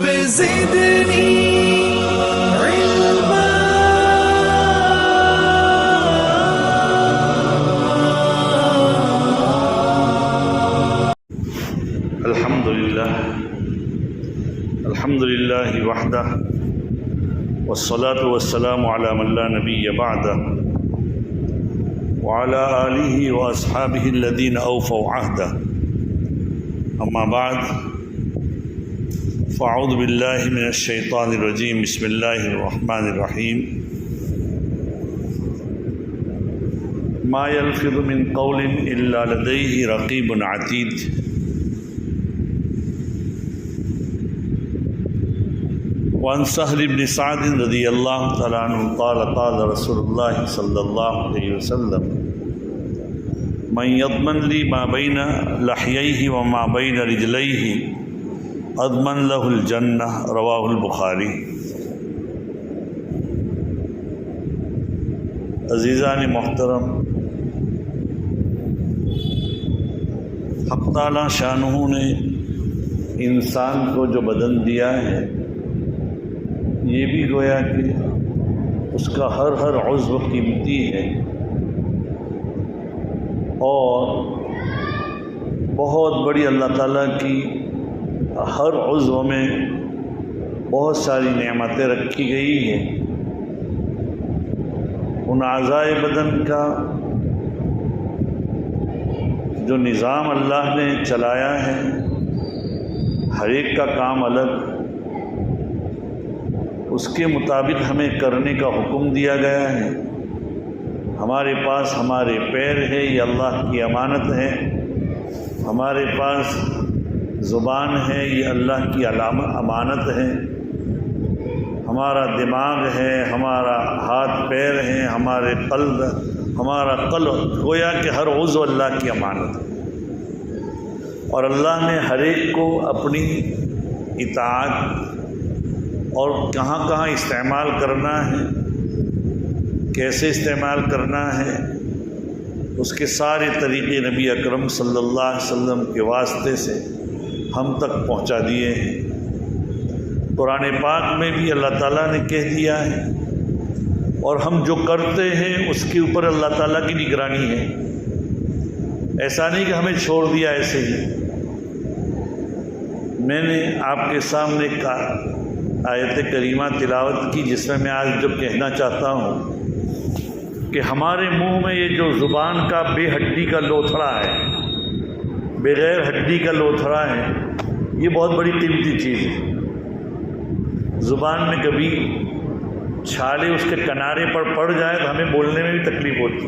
رب زدني علما الحمد لله وحده والصلاة والسلام على من لا نبي بعده وعلى آله وأصحابه الذين أوفوا عهده أما بعد فأعوذ بالله من الشيطان الرجيم بسم الله الرحمن الرحيم ما يلفظ من قول إلا لديه رقيب عتيد وعن سهل بن سعد رضي الله تعالى عنه قال قال رسول الله صلى الله عليه وسلم من يضمن لي ما بين لحييه وما بين رجليه اضمن له الجنة رواه البخاری۔ عزیزان محترم، حق تعالی شانہ نے انسان کو جو بدن دیا ہے، یہ بھی گویا کہ اس کا ہر عضو قیمتی ہے اور بہت بڑی اللہ تعالیٰ کی ہر عضو میں بہت ساری نعمتیں رکھی گئی ہیں۔ ان اعضائے بدن کا جو نظام اللہ نے چلایا ہے، ہر ایک کا کام الگ، اس کے مطابق ہمیں کرنے کا حکم دیا گیا ہے۔ ہمارے پاس ہمارے پیر ہے، یہ اللہ کی امانت ہے۔ ہمارے پاس زبان ہے، یہ اللہ کی امانت ہے۔ ہمارا دماغ ہے، ہمارا ہاتھ پیر ہے، ہمارا قلب، گویا کہ ہر عضو اللہ کی امانت ہے۔ اور اللہ نے ہر ایک کو اپنی اطاعت اور کہاں کہاں استعمال کرنا ہے، کیسے استعمال کرنا ہے، اس کے سارے طریقے نبی اکرم صلی اللہ علیہ وسلم کے واسطے سے ہم تک پہنچا دیے ہیں۔ قرآن پاک میں بھی اللہ تعالیٰ نے کہہ دیا ہے، اور ہم جو کرتے ہیں اس کے اوپر اللہ تعالیٰ کی نگرانی ہے۔ ایسا نہیں کہ ہمیں چھوڑ دیا ایسے ہی۔ میں نے آپ کے سامنے آیت کریمہ تلاوت کی، جس میں آج جو کہنا چاہتا ہوں کہ ہمارے منہ میں یہ جو زبان کا بے ہڈی کا لوتھڑا ہے، بغیر ہڈی کا لوتھڑا ہے، یہ بہت بڑی قیمتی چیز ہے۔ زبان میں کبھی چھالے اس کے کنارے پر پڑ جائے تو ہمیں بولنے میں بھی تکلیف ہوتی،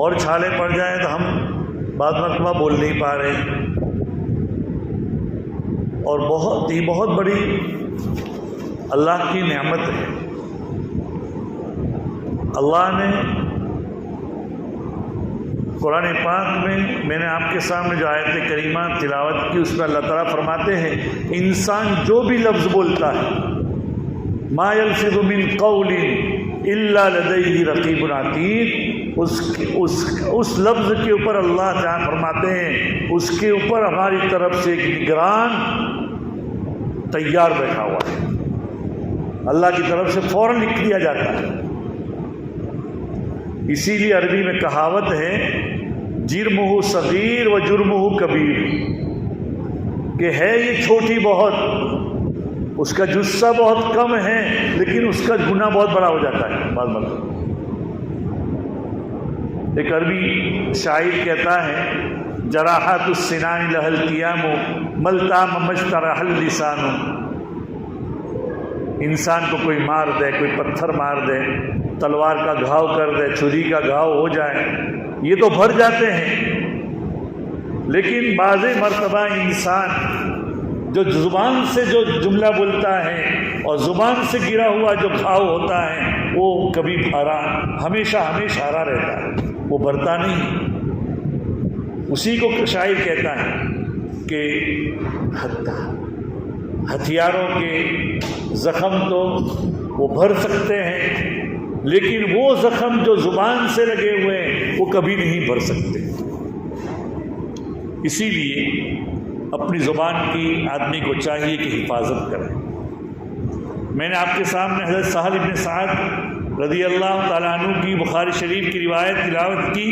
اور چھالے پڑ جائیں تو ہم بعض مرتبہ بول نہیں پا رہے، اور بہت بڑی اللہ کی نعمت ہے۔ اللہ نے قرآن پاک میں نے آپ کے سامنے جو آیت کریمہ تلاوت کی، اس میں اللہ تعالیٰ فرماتے ہیں انسان جو بھی لفظ بولتا ہے، ما یلفظ من قول الا لدیہ رقیب عتید، اس لفظ کے اوپر اللہ تعالیٰ فرماتے ہیں اس کے اوپر ہماری طرف سے ایک نگران تیار بیٹھا ہوا ہے۔ اللہ کی طرف سے فوراً لکھ دیا جاتا ہے۔ اسی لیے عربی میں کہاوت ہے جرمہ صغیر و جرمہ کبیر، کہ ہے یہ چھوٹی بہت، اس کا جثہ بہت کم ہے لیکن اس کا گناہ بہت بڑا ہو جاتا ہے بعض مرتبہ۔ ایک عربی شاعر کہتا ہے جراحات السنان لہا القیام ملتام مجترح اللسان، انسان کو کوئی مار دے، کوئی پتھر مار دے، تلوار کا گھاؤ کر دے، چھری کا گھاؤ ہو جائے، یہ تو بھر جاتے ہیں، لیکن بعض مرتبہ انسان جو زبان سے جو جملہ بولتا ہے اور زبان سے گرا ہوا جو گھاؤ ہوتا ہے، وہ کبھی بھرا ہمیشہ ہرا رہتا ہے، وہ بھرتا نہیں۔ اسی کو شاعر کہتا ہے کہ ہتھیاروں کے زخم تو وہ بھر سکتے ہیں، لیکن وہ زخم جو زبان سے لگے ہوئے ہیں وہ کبھی نہیں بھر سکتے۔ اسی لیے اپنی زبان کی آدمی کو چاہیے کہ حفاظت کرے۔ میں نے آپ کے سامنے حضرت سہل بن سعد رضی اللہ تعالیٰ عنہ کی بخاری شریف کی روایت تلاوت کی۔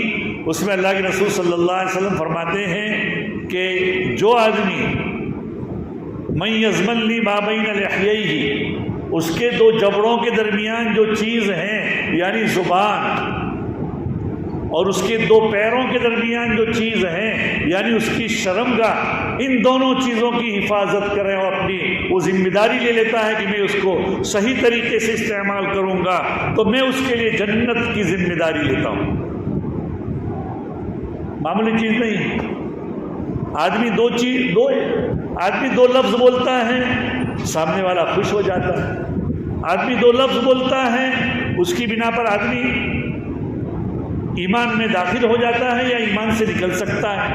اس میں اللہ کے رسول صلی اللہ علیہ وسلم فرماتے ہیں کہ جو آدمی من یضمن لی ما بین لحییہ، اس کے دو جبڑوں کے درمیان جو چیز ہے یعنی زبان، اور اس کے دو پیروں کے درمیان جو چیز ہے یعنی اس کی شرمگاہ، ان دونوں چیزوں کی حفاظت کریں اور اپنی وہ ذمہ داری لے لیتا ہے کہ میں اس کو صحیح طریقے سے استعمال کروں گا تو میں اس کے لیے جنت کی ذمہ داری لیتا ہوں۔ معمولی چیز نہیں۔ آدمی دو لفظ بولتا ہے، سامنے والا خوش ہو جاتا ہے۔ آدمی دو لفظ بولتا ہے، اس کی بنا پر آدمی ایمان میں داخل ہو جاتا ہے یا ایمان سے نکل سکتا ہے۔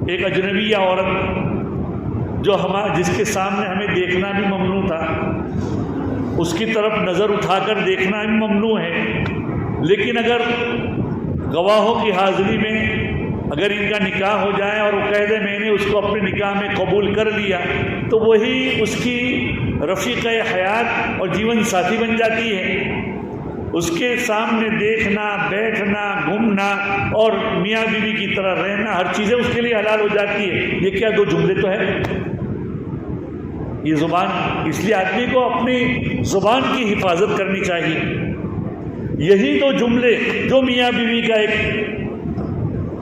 ایک اجنبیہ عورت جو جس کے سامنے ہمیں دیکھنا بھی ممنوع تھا، اس کی طرف نظر اٹھا کر دیکھنا بھی ممنوع ہے، لیکن اگر گواہوں کی حاضری میں اگر ان کا نکاح ہو جائے اور وہ کہہ دے میں نے اس کو اپنے نکاح میں قبول کر لیا، تو وہی اس کی رفیقہ حیات اور جیون ساتھی بن جاتی ہے۔ اس کے سامنے دیکھنا، بیٹھنا، گھومنا اور میاں بیوی کی طرح رہنا، ہر چیزیں اس کے لیے حلال ہو جاتی ہے۔ یہ کیا دو جملے تو ہے، یہ زبان۔ اس لیے آدمی کو اپنی زبان کی حفاظت کرنی چاہیے۔ یہی دو جملے جو میاں بیوی کا ایک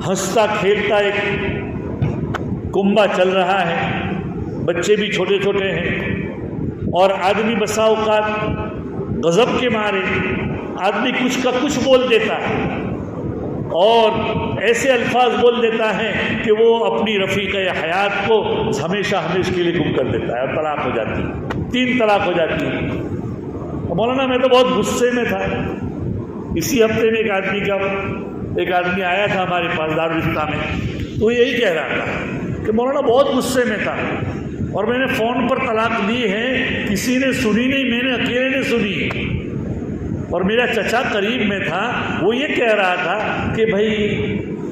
ہنستا کھیلتا ایک کنبہ چل رہا ہے، بچے بھی چھوٹے چھوٹے ہیں، اور آدمی بسا اوقات غضب کے مارے آدمی کچھ کا کچھ بول دیتا ہے اور ایسے الفاظ بول دیتا ہے کہ وہ اپنی رفیقہ حیات کو ہمیشہ ہمیشہ کے لیے گم کر دیتا ہے اور طلاق ہو جاتی ہے، 3 طلاق ہو جاتی ہے۔ مولانا میں تو بہت غصے میں تھا۔ اسی ہفتے میں ایک آدمی آیا تھا ہمارے پاس دارالفتہ میں، تو یہی کہہ رہا تھا کہ مولانا بہت غصے میں تھا اور میں نے فون پر طلاق دی ہے، کسی نے سنی نہیں، میں نے اکیلے نے سنی، اور میرا چچا قریب میں تھا، وہ یہ کہہ رہا تھا کہ بھائی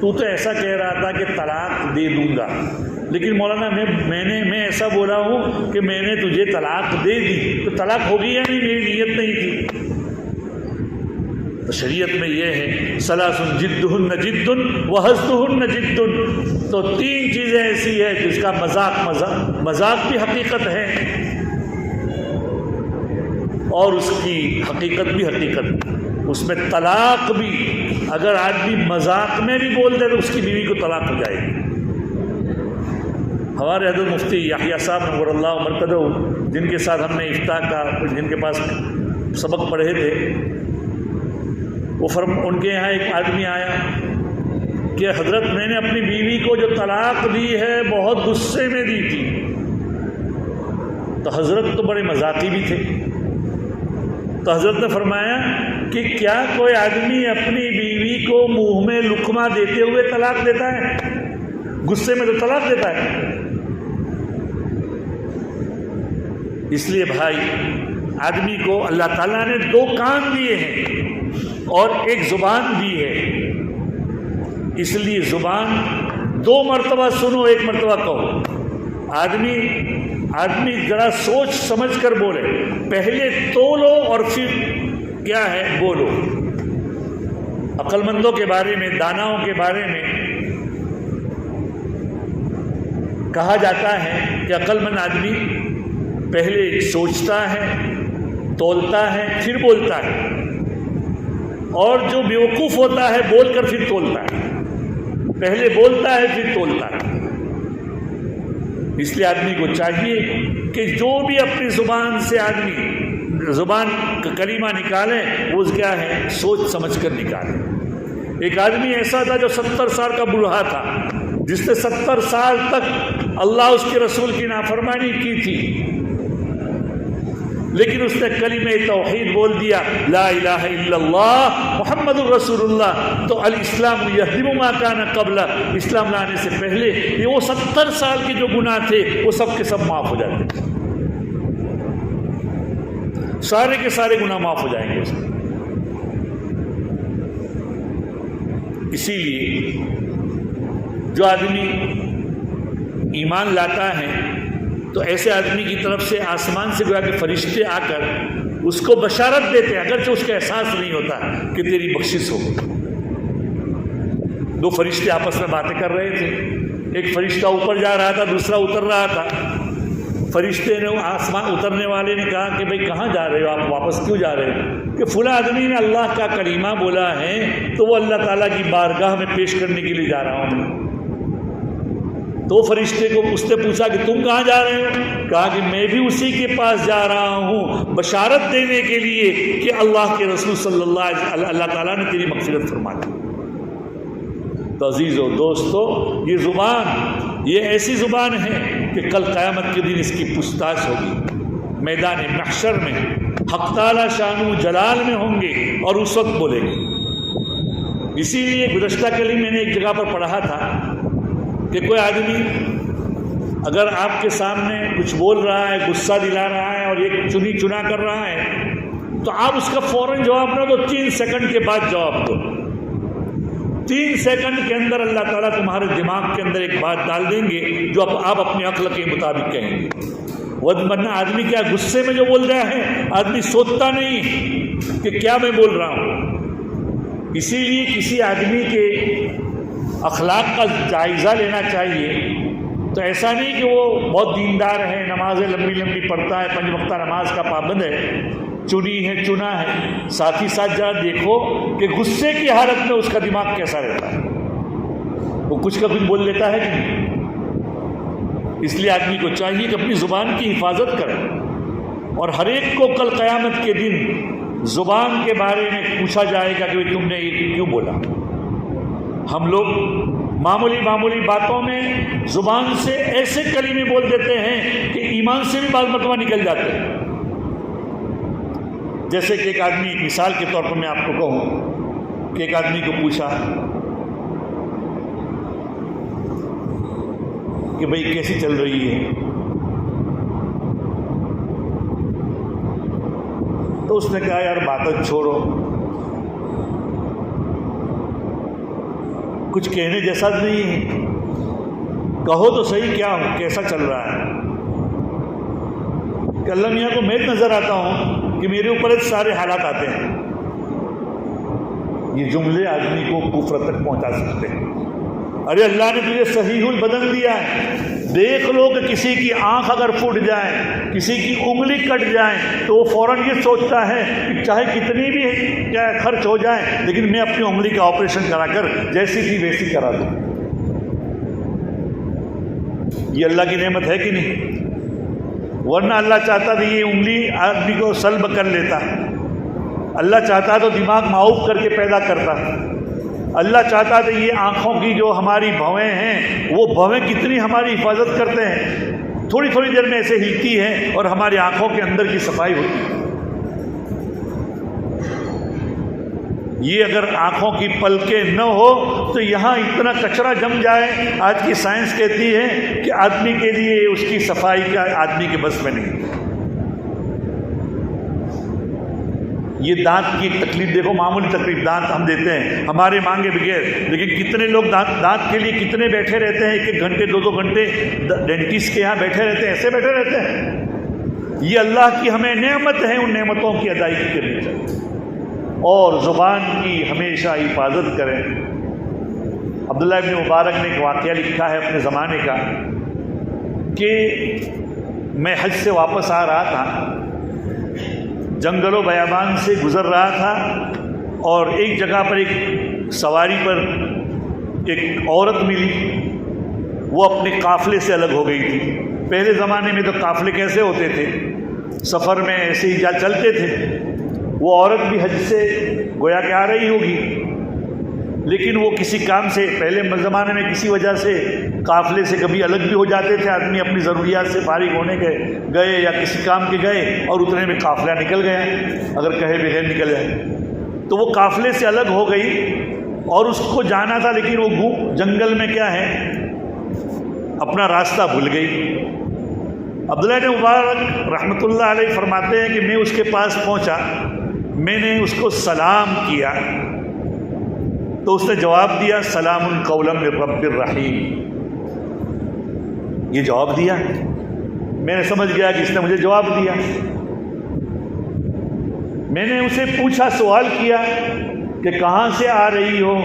تو ایسا کہہ رہا تھا کہ طلاق دے دوں گا، لیکن مولانا میں ایسا بولا ہوں کہ میں نے تجھے طلاق دے دی، تو طلاق ہوگی یا نہیں، میری نیت نہیں تھی۔ تو شریعت میں یہ ہے ثلاث جدہن جد وہزلہن جد، تو 3 چیزیں ایسی ہے جس کا مذاق بھی حقیقت ہے اور اس کی حقیقت بھی حقیقت۔ اس میں طلاق بھی اگر آدمی مذاق میں بھی بول دے تو اس کی بیوی کو طلاق ہو جائے گی۔ ہمارے حضرت مفتی یحییٰ صاحب نور اللہ مرکزہ، جن کے ساتھ ہم نے افتاء کا، جن کے پاس سبق پڑھے تھے، ان کے یہاں ایک آدمی آیا کہ حضرت میں نے اپنی بیوی کو جو طلاق دی ہے بہت غصے میں دی تھی۔ تو حضرت تو بڑے مذاقی بھی تھے، تو حضرت نے فرمایا کہ کیا کوئی آدمی اپنی بیوی کو منہ میں لقمہ دیتے ہوئے طلاق دیتا ہے؟ غصے میں تو طلاق دیتا ہے۔ اس لیے بھائی آدمی کو اللہ تعالیٰ نے 2 کان دیے ہیں اور ایک زبان دی ہے، اس لیے زبان 2 مرتبہ سنو، 1 مرتبہ کہو۔ آدمی ذرا سوچ سمجھ کر بولے، پہلے تولو اور پھر کیا ہے بولو۔ عقل مندوں کے بارے میں، داناؤں کے بارے میں کہا جاتا ہے کہ عقل مند آدمی پہلے سوچتا ہے، تولتا ہے، پھر بولتا ہے، اور جو بیوقوف ہوتا ہے بول کر پھر تولتا ہے، پہلے بولتا ہے پھر تولتا ہے۔ اس لیے آدمی کو چاہیے کہ جو بھی اپنی زبان سے آدمی زبان کا کلمہ نکالے وہ کیا ہے، سوچ سمجھ کر نکالے۔ ایک آدمی ایسا تھا جو 70 سال کا بوڑھا تھا، جس نے 70 سال تک اللہ اس کے رسول کی نافرمانی کی تھی، لیکن اس نے کلمہ توحید بول دیا، لا الہ الا اللہ محمد الرسول اللہ، تو الاسلام یہدم ما کان قبلہ، اسلام لانے سے پہلے یہ وہ 70 سال کے جو گناہ تھے وہ سب کے سب معاف ہو جاتے، سارے کے سارے گناہ معاف ہو جائیں گے اس میں۔ اسی لیے جو آدمی ایمان لاتا ہے تو ایسے آدمی کی طرف سے آسمان سے گویا کہ فرشتے آ کر اس کو بشارت دیتے ہیں، اگرچہ اس کا احساس نہیں ہوتا کہ تیری بخشش ہو گئی۔ دو فرشتے آپس میں باتیں کر رہے تھے، ایک فرشتہ اوپر جا رہا تھا، دوسرا اتر رہا تھا۔ فرشتے نے آسمان اترنے والے نے کہا کہ بھئی کہاں جا رہے ہو آپ، واپس کیوں جا رہے ہو؟ کہ فلاں آدمی نے اللہ کا کلمہ بولا ہے تو وہ اللہ تعالیٰ کی بارگاہ میں پیش کرنے کے لیے جا رہا ہوں۔ تو فرشتے کو اس نے پوچھا کہ تم کہاں جا رہے ہو؟ کہا کہ میں بھی اسی کے پاس جا رہا ہوں بشارت دینے کے لیے کہ اللہ کے رسول صلی اللہ تعالیٰ نے تیری مغفرت فرما دی۔ تو عزیزو دوستو، یہ زبان یہ ایسی زبان ہے کہ کل قیامت کے دن اس کی پوچھتاچھ ہوگی، میدان محشر میں حق تعالیٰ شان و جلال میں ہوں گے اور اس وقت بولیں گے۔ اسی لیے گزشتہ کل میں نے ایک جگہ پر پڑھا تھا کہ کوئی آدمی اگر آپ کے سامنے کچھ بول رہا ہے، غصہ دلا رہا ہے اور ایک چنی چنا کر رہا ہے تو آپ اس کا فوراً جواب نہ دو، 3 سیکنڈ کے بعد جواب دو۔ 3 سیکنڈ کے اندر اللہ تعالیٰ تمہارے دماغ کے اندر ایک بات ڈال دیں گے جو آپ اپنی عقل کے مطابق کہیں گے۔ ورنہ آدمی کیا غصے میں جو بول رہا ہے، آدمی سوچتا نہیں کہ کیا میں بول رہا ہوں۔ اسی لیے کسی آدمی کے اخلاق کا جائزہ لینا چاہیے تو ایسا نہیں کہ وہ بہت دیندار ہے، نمازیں لمبی لمبی پڑھتا ہے، 5 وقتہ نماز کا پابند ہے، چنی ہے چنا ہے، ساتھ ہی ساتھ جا دیکھو کہ غصے کی حالت میں اس کا دماغ کیسا رہتا ہے، وہ کچھ کا کچھ بول لیتا ہے کہ نہیں۔ اس لیے آدمی کو چاہیے کہ اپنی زبان کی حفاظت کرے، اور ہر ایک کو کل قیامت کے دن زبان کے بارے میں پوچھا جائے گا کہ تم نے یہ کیوں بولا۔ ہم لوگ معمولی باتوں میں زبان سے ایسے کلمے بول دیتے ہیں کہ ایمان سے بھی بعض مرتبہ نکل جاتے ہیں۔ جیسے کہ ایک آدمی، مثال کے طور پر میں آپ کو کہوں کہ ایک آدمی کو پوچھا کہ بھئی کیسی چل رہی ہے، تو اس نے کہا یار باتیں چھوڑو، کچھ کہنے جیسا نہیں ہے، کہو تو صحیح کیا ہو، کیسا چل رہا ہے۔ کہ اللہ میاں کو میں نظر آتا ہوں کہ میرے اوپر سارے حالات آتے ہیں۔ یہ جملے آدمی کو کفر تک پہنچا سکتے ہیں۔ ارے اللہ نے تجھے صحیح البدن دیا ہے، دیکھ لو کہ کسی کی آنکھ اگر پھٹ جائے، کسی کی انگلی کٹ جائے تو وہ فوراً یہ سوچتا ہے کہ چاہے کتنی بھی خرچ ہو جائے لیکن میں اپنی انگلی کا آپریشن کرا کر جیسی تھی ویسی کرا دوں۔ یہ اللہ کی نعمت ہے کہ نہیں؟ ورنہ اللہ چاہتا تو یہ انگلی آدمی کو سلب کر لیتا، اللہ چاہتا تو دماغ معاف کر کے پیدا کرتا، اللہ چاہتا تو یہ آنکھوں کی جو ہماری بھویں ہیں وہ بھویں کتنی ہماری حفاظت کرتے ہیں، تھوڑی تھوڑی دیر میں ایسے ہلتی ہیں اور ہماری آنکھوں کے اندر کی صفائی ہوتی ہے۔ یہ اگر آنکھوں کی پلکیں نہ ہو تو یہاں اتنا کچرا جم جائے، آج کی سائنس کہتی ہے کہ آدمی کے لیے اس کی صفائی کا آدمی کے بس میں نہیں۔ یہ دانت کی تکلیف دیکھو، معمولی تکلیف دانت ہم دیتے ہیں ہمارے مانگے بغیر، لیکن کتنے لوگ دانت کے لیے کتنے بیٹھے رہتے ہیں، 1 گھنٹے 2 گھنٹے ڈینٹسٹ کے یہاں بیٹھے رہتے ہیں، ایسے بیٹھے رہتے ہیں۔ یہ اللہ کی ہمیں نعمت ہے، ان نعمتوں کی ادائیگی کرنی چاہیے اور زبان کی ہمیشہ حفاظت کریں۔ عبداللہ ابن مبارک نے ایک واقعہ لکھا ہے اپنے زمانے کا کہ میں حج سے واپس آ رہا تھا، جنگل و بیابان سے گزر رہا تھا اور ایک جگہ پر ایک سواری پر ایک عورت ملی، وہ اپنے قافلے سے الگ ہو گئی تھی۔ پہلے زمانے میں تو قافلے کیسے ہوتے تھے، سفر میں ایسے ہی چلتے تھے۔ وہ عورت بھی حج سے گویا کہ آ رہی ہوگی، لیکن وہ کسی کام سے، پہلے زمانے میں کسی وجہ سے قافلے سے کبھی الگ بھی ہو جاتے تھے آدمی، اپنی ضروریات سے فارغ ہونے گئے یا کسی کام کے گئے اور اتنے میں قافلہ نکل گیا، اگر کہے بغیر نکل جائے تو وہ قافلے سے الگ ہو گئی اور اس کو جانا تھا، لیکن وہ جنگل میں کیا ہے اپنا راستہ بھول گئی۔ عبداللہ بن مبارک رحمۃ اللہ علیہ فرماتے ہیں کہ میں اس کے پاس پہنچا، میں نے اس کو سلام کیا تو اس نے جواب دیا سلام قولا من رب الرحیم. یہ جواب دیا. میں نے سمجھ گیا کہ اس نے مجھے جواب دیا. میں نے اسے پوچھا، سوال کیا کہ کہاں سے آ رہی ہو؟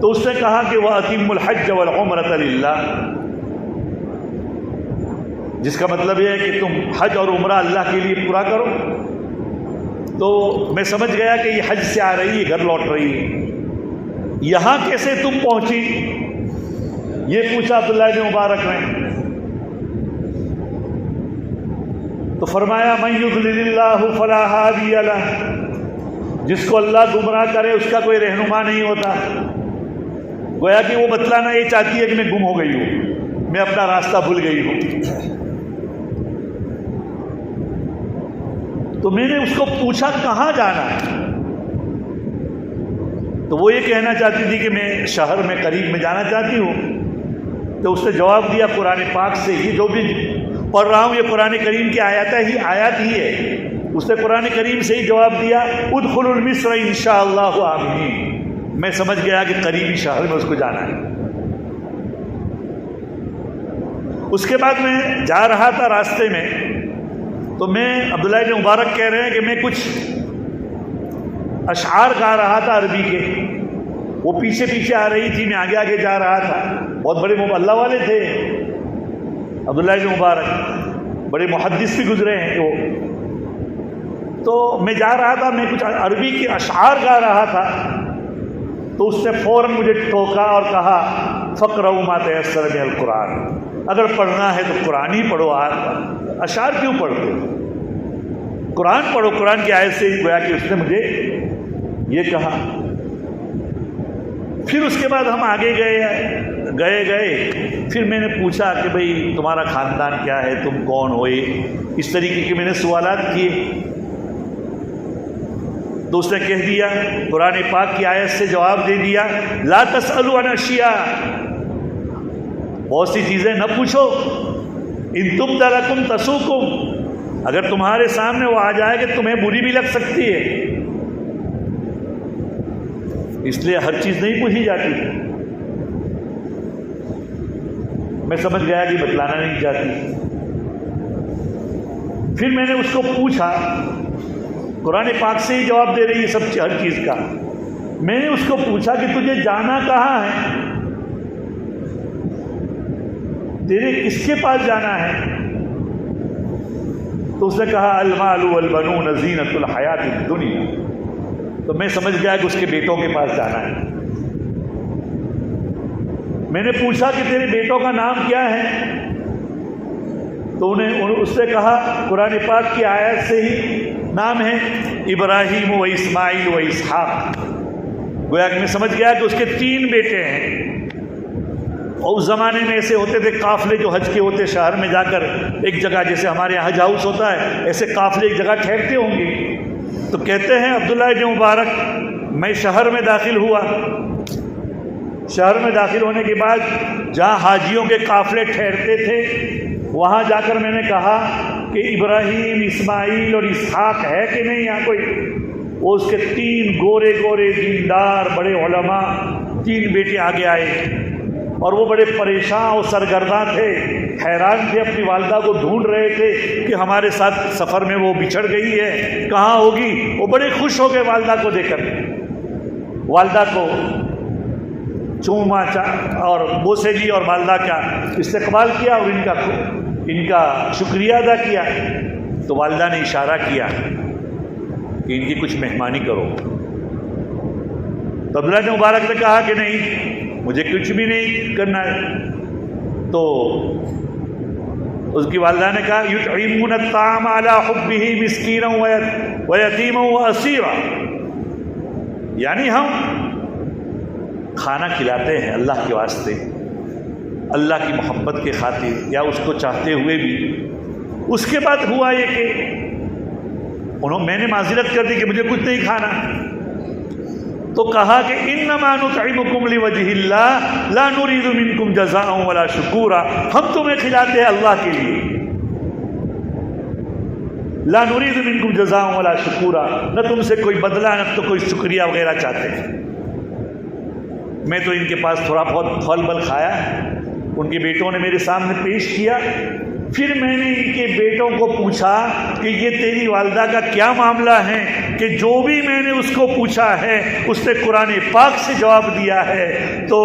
تو اس نے کہا کہ وَأَتِمُّ الْحَجَّ وَالْعُمْرَةَ لِلَّهِ، جس کا مطلب یہ ہے کہ تم حج اور عمرہ اللہ کے لیے پورا کرو. تو میں سمجھ گیا کہ یہ حج سے آ رہی ہے، گھر لوٹ رہی ہے. یہاں کیسے تم پہنچی؟ یہ پوچھا عبداللہ بن مبارک نے. تو فرمایا من یضلل اللہ فلا ہادی لہ، جس کو اللہ گمراہ کرے اس کا کوئی رہنما نہیں ہوتا. گویا کہ وہ بتلانا یہ چاہتی ہے کہ میں گم ہو گئی ہوں، میں اپنا راستہ بھول گئی ہوں. تو میں نے اس کو پوچھا کہاں جانا ہے؟ تو وہ یہ کہنا چاہتی تھی کہ میں شہر میں قریب میں جانا چاہتی ہوں. تو اس نے جواب دیا قرآن پاک سے، یہ جو بھی پڑھ رہا ہوں یہ قرآن کریم کی آیات ہی ہے. اس نے قرآن کریم سے ہی جواب دیا ادخلوا مصر انشاءاللہ آمنین. میں سمجھ گیا کہ قریبی شہر میں اس کو جانا ہے. اس کے بعد میں جا رہا تھا راستے میں، تو میں عبداللہ بن مبارک کہہ رہے ہیں کہ میں کچھ اشعار گا رہا تھا عربی کے. وہ پیچھے پیچھے آ رہی تھی، میں آگے آگے جا رہا تھا. بہت بڑے اللہ والے تھے عبداللہ بن مبارک، بڑے محدث بھی گزرے ہیں وہ. تو میں جا رہا تھا، میں کچھ عربی کے اشعار گا رہا تھا. تو اس نے فوراً مجھے ٹوکا اور کہا فقرؤوا ما تیسر من القرآن، اگر پڑھنا ہے تو قرآن ہی پڑھو، اشعار کیوں پڑھتے ہو؟ قرآن پڑھو. قرآن کی آیت سے ہی گویا کہ اس نے مجھے یہ کہا. پھر اس کے بعد ہم آگے گئے. پھر میں نے پوچھا کہ بھئی تمہارا خاندان کیا ہے، تم کون ہوئے، اس طریقے کے میں نے سوالات کیے. تو اس نے کہہ دیا، قرآن پاک کی آیت سے جواب دے دیا لا تسألوا عن اشیاء، بہت سی چیزیں نہ پوچھو، ان تبد لکم تسؤکم، اگر تمہارے سامنے وہ آ جائے کہ تمہیں بری بھی لگ سکتی ہے. اس لیے ہر چیز نہیں پوچھی جاتی. میں سمجھ گیا کہ بتلانا نہیں چاہتی. پھر میں نے اس کو پوچھا، قرآن پاک سے ہی جواب دے رہی ہے سب ہر چیز کا. میں نے اس کو پوچھا کہ تجھے جانا کہاں ہے، تیرے کس کے پاس جانا ہے؟ تو اس نے کہا المال والبنون زینۃ الحیات الدنیا. تو میں سمجھ گیا کہ اس کے بیٹوں کے پاس جانا ہے. میں نے پوچھا کہ تیرے بیٹوں کا نام کیا ہے؟ تو اس نے کہا قرآن پاک کی آیت سے ہی نام ہے ابراہیم و اسماعیل و اسحاق. گویا کہ میں سمجھ گیا کہ اس کے 3 بیٹے ہیں. اور اس زمانے میں ایسے ہوتے تھے قافلے جو حج کے ہوتے، شہر میں جا کر ایک جگہ، جیسے ہمارے یہاں حج ہاؤس ہوتا ہے، ایسے قافلے ایک جگہ ٹھہرتے ہوں گے. تو کہتے ہیں عبداللہ بن مبارک میں شہر میں داخل ہوا. شہر میں داخل ہونے کے بعد جہاں حاجیوں کے قافلے ٹھہرتے تھے وہاں جا کر میں نے کہا کہ ابراہیم، اسماعیل اور اسحاق ہے کہ نہیں یہاں کوئی؟ وہ اس کے 3 گورے دیندار بڑے علماء 3 بیٹے آگے آئے، اور وہ بڑے پریشان اور سرگرداں تھے، حیران تھے، اپنی والدہ کو ڈھونڈ رہے تھے کہ ہمارے ساتھ سفر میں وہ بچھڑ گئی ہے، کہاں ہوگی. وہ بڑے خوش ہو گئے والدہ کو دیکھ کر، والدہ کو چوما اور بوسے لی اور والدہ کا استقبال کیا اور ان کا شکریہ ادا کیا. تو والدہ نے اشارہ کیا کہ ان کی کچھ مہمانی کرو. تو عبداللہ بن مبارک نے کہا کہ نہیں، مجھے کچھ بھی نہیں کرنا ہے. تو اس کی والدہ نے کہا یطعمون الطعام علی حبہ مسکینا ویتیما واسیرا، یعنی ہم کھانا کھلاتے ہیں اللہ کے واسطے، اللہ کی محبت کے خاطر، یا اس کو چاہتے ہوئے بھی. اس کے بعد ہوا یہ کہ میں نے معذرت کر دی کہ مجھے کچھ نہیں کھانا. تو کہا کہ انما نطعمکم لوجہ اللہ لا نرید منکم جزاء ولا شکورا، ہم تمہیں کھلاتے ہیں اللہ کے لیے، لا نرید منکم جزاء ولا شکورا، نہ تم سے کوئی بدلہ نہ تو کوئی شکریہ وغیرہ چاہتے ہیں. میں تو ان کے پاس تھوڑا بہت پھل بل کھایا، ان کے بیٹوں نے میرے سامنے پیش کیا، پھر میں نے ان کے بیٹوں کو پوچھا کہ یہ تیری والدہ کا کیا معاملہ ہے، کہ جو بھی میں نے اس کو پوچھا ہے اس نے قرآن پاک سے جواب دیا ہے۔ تو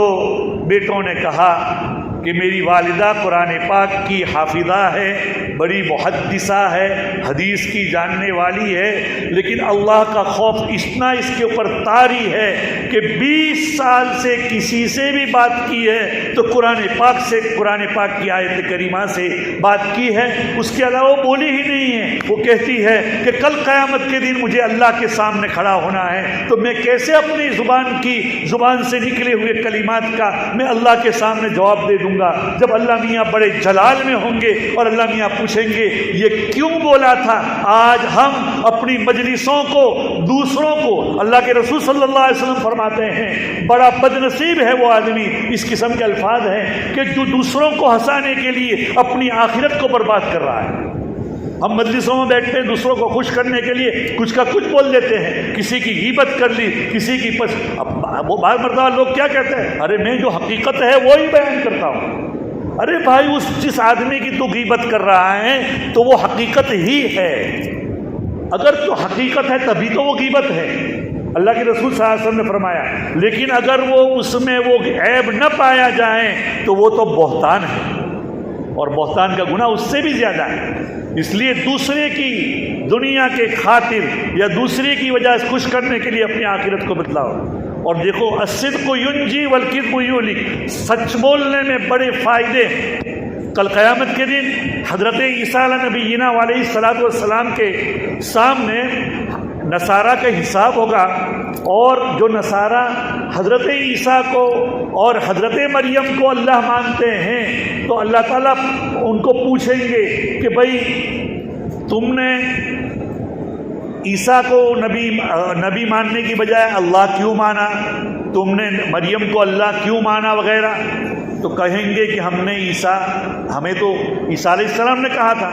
بیٹوں نے کہا کہ میری والدہ قرآن پاک کی حافظہ ہے، بڑی محدثہ ہے، حدیث کی جاننے والی ہے، لیکن اللہ کا خوف اتنا اس کے اوپر طاری ہے کہ 20 سال سے کسی سے بھی بات کی ہے تو قرآن پاک کی آیت کریمہ سے بات کی ہے، اس کے علاوہ بولی ہی نہیں ہے۔ وہ کہتی ہے کہ کل قیامت کے دن مجھے اللہ کے سامنے کھڑا ہونا ہے، تو میں کیسے اپنی زبان سے نکلے ہوئے کلمات کا میں اللہ کے سامنے جواب دے دوں گا، جب اللہ میاں بڑے جلال میں ہوں گے اور اللہ میاں پوچھیں گے یہ کیوں بولا تھا۔ آج ہم اپنی مجلسوں کو دوسروں کو، اللہ کے رسول صلی اللہ علیہ وسلم فرماتے ہیں بڑا بد نصیب ہے وہ آدمی، اس قسم کے الفاظ ہیں کہ جو دوسروں کو ہنسانے کے لیے اپنی آخرت کو برباد کر رہا ہے۔ ہم مجلسوں میں بیٹھتے ہیں دوسروں کو خوش کرنے کے لیے کچھ کا کچھ بول دیتے ہیں، کسی کی غیبت کر لی، کسی کی وہ بعض مرتبہ لوگ کیا کہتے ہیں، ارے میں جو حقیقت ہے وہی بیان کرتا ہوں۔ ارے بھائی جس آدمی کی تو غیبت کر رہا ہے تو وہ حقیقت ہی ہے، اگر تو حقیقت ہے تبھی تو وہ غیبت ہے۔ اللہ کے رسول صلی اللہ علیہ وسلم نے فرمایا، لیکن اگر وہ اس میں وہ عیب نہ پایا جائے تو وہ تو بہتان ہے، اور بہتان کا گناہ اس سے بھی زیادہ ہے۔ اس لیے دوسرے کی دنیا کے خاطر یا دوسرے کی وجہ سے خوش کرنے کے لیے اپنی آخرت کو بدلاؤ۔ اور دیکھو الصدق ینجی والکذب یہلک، سچ بولنے میں بڑے فائدے ہیں۔ کل قیامت کے دن حضرت عیسیٰ علیہ نبینا علیہ الصلوۃ والسلام کے سامنے نصارہ کا حساب ہوگا، اور جو نصارہ حضرت عیسیٰ کو اور حضرت مریم کو اللہ مانتے ہیں تو اللہ تعالیٰ ان کو پوچھیں گے کہ بھائی تم نے عیسیٰ کو نبی ماننے کی بجائے اللہ کیوں مانا، تم نے مریم کو اللہ کیوں مانا وغیرہ، تو کہیں گے کہ ہمیں تو عیسیٰ علیہ السلام نے کہا تھا۔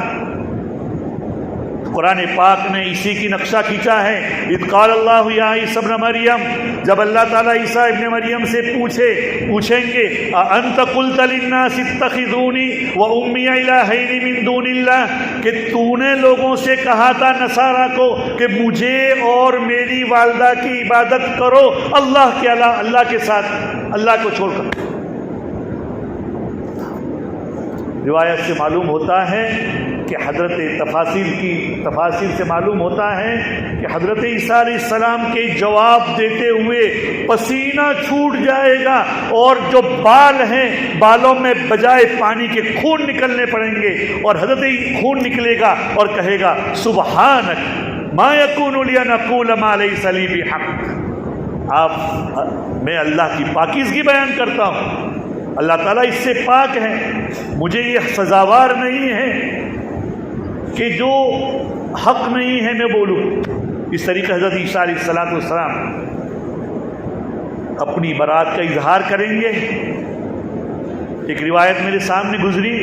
قرآن پاک نے اسی کی نقشہ کھینچا ہے، اذ قال اللہ یا عیسی ابن مریم، جب اللہ تعالیٰ عیسیٰ ابن مریم سے پوچھیں گے اانت قلت للناس اتخذونی وامی الہین من دون اللہ، کہ تو نے لوگوں سے کہا تھا نصارہ کو کہ مجھے اور میری والدہ کی عبادت کرو اللہ کے علاوہ، اللہ کے ساتھ، اللہ کو چھوڑ کر۔ روایت سے معلوم ہوتا ہے کہ تفاسیر سے معلوم ہوتا ہے کہ حضرت عیسیٰ علیہ السلام کے جواب دیتے ہوئے پسینہ چھوٹ جائے گا، اور جو بال ہیں بالوں میں بجائے پانی کے خون نکلنے پڑیں گے، اور حضرت خون نکلے گا اور کہے گا سبحانک ما یکون لی ان اقول ما لیس لی بحق، میں اللہ کی پاکیزگی بیان کرتا ہوں، اللہ تعالیٰ اس سے پاک ہے، مجھے یہ سزاوار نہیں ہے کہ جو حق نہیں ہے میں بولوں۔ اس طریقے حضرت عیسیٰ علیہ السلام اپنی برات کا اظہار کریں گے۔ ایک روایت میرے سامنے گزری،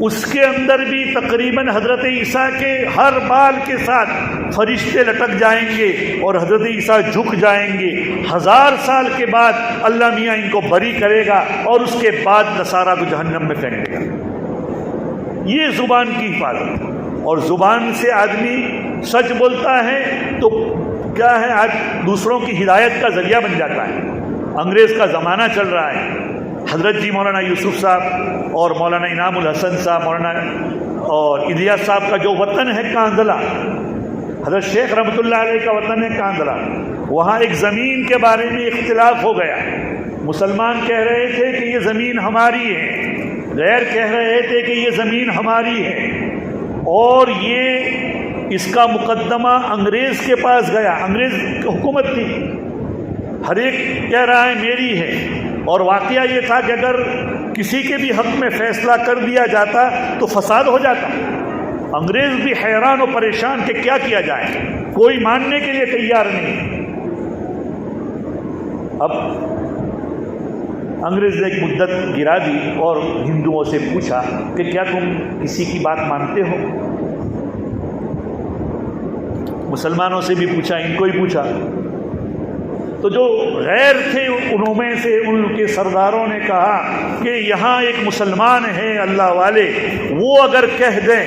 اس کے اندر بھی تقریباً حضرت عیسیٰ کے ہر بال کے ساتھ فرشتے لٹک جائیں گے اور حضرت عیسیٰ جھک جائیں گے۔ 1000 سال کے بعد اللہ میاں ان کو بری کرے گا اور اس کے بعد نصارہ کو جہنم میں پھینک دے گا۔ یہ زبان کی حفاظت، اور زبان سے آدمی سچ بولتا ہے تو کیا ہے، آج دوسروں کی ہدایت کا ذریعہ بن جاتا ہے۔ انگریز کا زمانہ چل رہا ہے، حضرت جی مولانا یوسف صاحب اور مولانا انعام الحسن صاحب، مولانا اور الیاس صاحب کا جو وطن ہے کاندھلا، حضرت شیخ رحمۃ اللہ علیہ کا وطن ہے کاندھلا، وہاں ایک زمین کے بارے میں اختلاف ہو گیا۔ مسلمان کہہ رہے تھے کہ یہ زمین ہماری ہے، غیر کہہ رہے تھے کہ یہ زمین ہماری ہے، اور یہ اس کا مقدمہ انگریز کے پاس گیا، انگریز کی حکومت تھی، ہر ایک کہہ رہا ہے میری ہے، اور واقعہ یہ تھا کہ اگر کسی کے بھی حق میں فیصلہ کر دیا جاتا تو فساد ہو جاتا۔ انگریز بھی حیران و پریشان کہ کیا کیا جائے، کوئی ماننے کے لیے تیار نہیں۔ اب انگریز نے ایک مدت گرا دی اور ہندوؤں سے پوچھا کہ کیا تم کسی کی بات مانتے ہو؟ مسلمانوں سے بھی پوچھا، ان کو ہی پوچھا، تو جو غیر تھے انہوں میں سے ان کے سرداروں نے کہا کہ یہاں ایک مسلمان ہے اللہ والے، وہ اگر کہہ دیں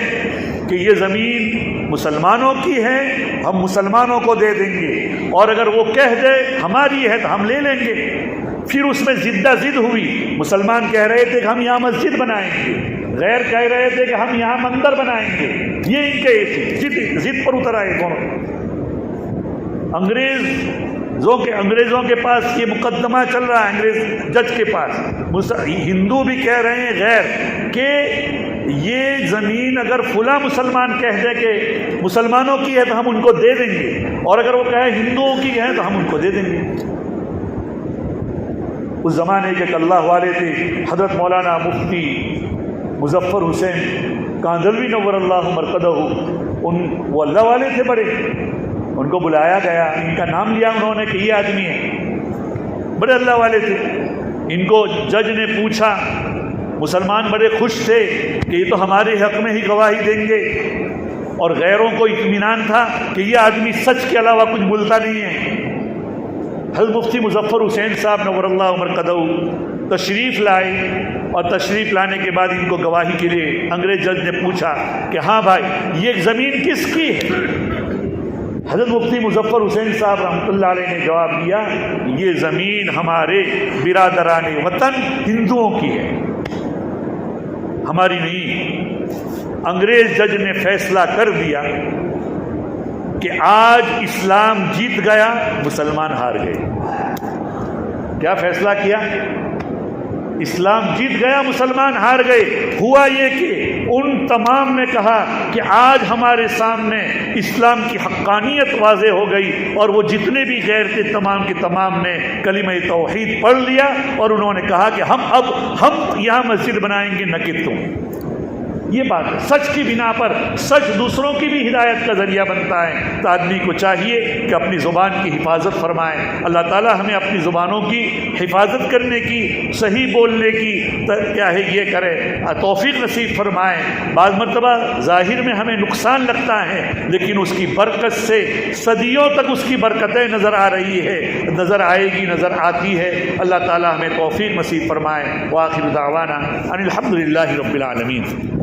کہ یہ زمین مسلمانوں کی ہے ہم مسلمانوں کو دے دیں گے، اور اگر وہ کہہ دے ہماری ہے تو ہم لے لیں گے۔ پھر اس میں زدہ زد ہوئی، مسلمان کہہ رہے تھے کہ ہم یہاں مسجد بنائیں گے، غیر کہہ رہے تھے کہ ہم یہاں مندر بنائیں گے۔ یہ ان کے ضد پر اتر آئے دونوں۔ انگریزوں کے پاس یہ مقدمہ چل رہا ہے، انگریز جج کے پاس، ہندو بھی کہہ رہے ہیں غیر کہ یہ زمین اگر فلاں مسلمان کہہ دے کہ مسلمانوں کی ہے تو ہم ان کو دے دیں گے، اور اگر وہ کہے ہندوؤں کی ہے تو ہم ان کو دے دیں گے۔ اس زمانے کے اللہ والے تھے حضرت مولانا مفتی مظفر حسین کاندھلوی نور اللہ مرقدہ، وہ اللہ والے تھے بڑے، ان کو بلایا گیا، ان کا نام لیا انہوں نے کہ یہ آدمی ہے، بڑے اللہ والے تھے۔ ان کو جج نے پوچھا، مسلمان بڑے خوش تھے کہ یہ تو ہمارے حق میں ہی گواہی دیں گے، اور غیروں کو اطمینان تھا کہ یہ آدمی سچ کے علاوہ کچھ بولتا نہیں ہے۔ حضرت مفتی مظفر حسین صاحب نور اللہ مرقدہ تشریف لائے، اور تشریف لانے کے بعد ان کو گواہی کے لیے انگریز جج نے پوچھا کہ ہاں بھائی یہ زمین کس کی ہے؟ حضرت مفتی مظفر حسین صاحب رحمۃ اللہ علیہ نے جواب دیا، یہ زمین ہمارے برادران وطن ہندوؤں کی ہے، ہماری نہیں۔ انگریز جج نے فیصلہ کر دیا کہ آج اسلام جیت گیا، مسلمان ہار گئے۔ کیا فیصلہ کیا؟ اسلام جیت گیا، مسلمان ہار گئے۔ ہوا یہ کہ ان تمام نے کہا کہ آج ہمارے سامنے اسلام کی حقانیت واضح ہو گئی، اور وہ جتنے بھی غیر تھے تمام کے تمام نے کلمہ توحید پڑھ لیا، اور انہوں نے کہا کہ ہم یہاں مسجد بنائیں گے نہ کہ تم۔ یہ بات ہے، سچ کی بنا پر سچ دوسروں کی بھی ہدایت کا ذریعہ بنتا ہے، تو آدمی کو چاہیے کہ اپنی زبان کی حفاظت فرمائے۔ اللہ تعالی ہمیں اپنی زبانوں کی حفاظت کرنے کی، صحیح بولنے کی کیا ہے یہ کرے، توفیق نصیب فرمائے۔ بعض مرتبہ ظاہر میں ہمیں نقصان لگتا ہے، لیکن اس کی برکت سے صدیوں تک اس کی برکتیں نظر آ رہی ہے، نظر آئے گی، نظر آتی ہے۔ اللہ تعالی ہمیں توفیق نصیب فرمائے۔ وآخر دعوانا ان الحمد للہ رب العالمین۔